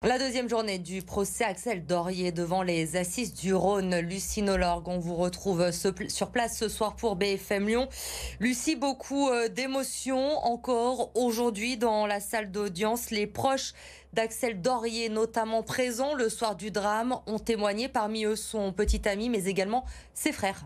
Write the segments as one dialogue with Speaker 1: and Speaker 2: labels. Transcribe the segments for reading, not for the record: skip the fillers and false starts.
Speaker 1: La deuxième journée du procès Axel Dorier devant les assises du Rhône. Lucie Nolorgue, on vous retrouve sur place ce soir pour BFM Lyon. Lucie, beaucoup d'émotions encore aujourd'hui dans la salle d'audience. Les proches d'Axel Dorier, notamment présents le soir du drame, ont témoigné. Parmi eux son petit ami, mais également ses frères.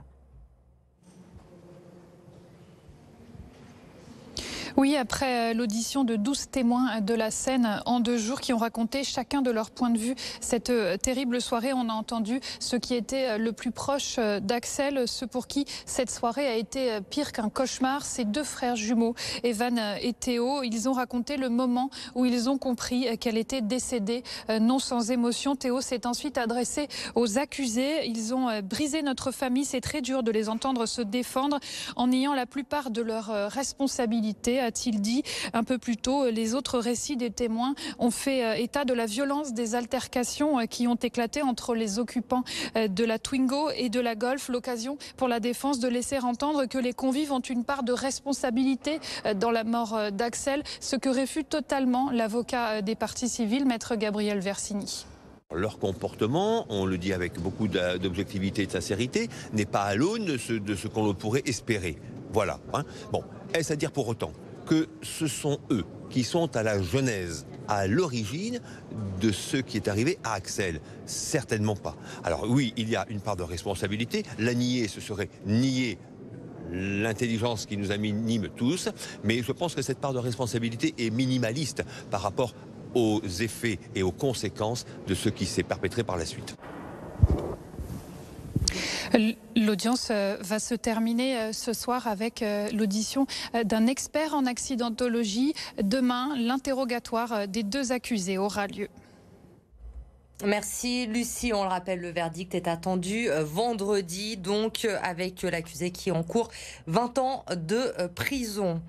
Speaker 2: Oui, après l'audition de 12 témoins de la scène en 2 jours qui ont raconté chacun de leur point de vue cette terrible soirée, on a entendu ceux qui étaient le plus proches d'Axel, ceux pour qui cette soirée a été pire qu'un cauchemar. Ces 2 frères jumeaux, Evan et Théo, ils ont raconté le moment où ils ont compris qu'elle était décédée, non sans émotion. Théo s'est ensuite adressé aux accusés. Ils ont brisé notre famille, c'est très dur de les entendre se défendre en niant la plupart de leurs responsabilités, a-t-il dit un peu plus tôt. Les autres récits des témoins ont fait état de la violence des altercations qui ont éclaté entre les occupants de la Twingo et de la Golf. L'occasion pour la défense de laisser entendre que les convives ont une part de responsabilité dans la mort d'Axel, ce que réfute totalement l'avocat des parties civiles, maître Gabriel Versini.
Speaker 3: Leur comportement, on le dit avec beaucoup d'objectivité et de sincérité, n'est pas à l'aune de ce qu'on pourrait espérer. Voilà. Bon, est-ce à dire pour autant que ce sont eux qui sont à la genèse, à l'origine de ce qui est arrivé à Axel? Certainement pas. Alors oui, il y a une part de responsabilité. La nier, ce serait nier l'intelligence qui nous anime tous, mais je pense que cette part de responsabilité est minimaliste par rapport aux effets et aux conséquences de ce qui s'est perpétré par la suite.
Speaker 2: L'audience va se terminer ce soir avec l'audition d'un expert en accidentologie. Demain, l'interrogatoire des 2 accusés aura lieu.
Speaker 1: Merci Lucie, on le rappelle, le verdict est attendu vendredi, donc avec l'accusé qui encourt 20 ans de prison.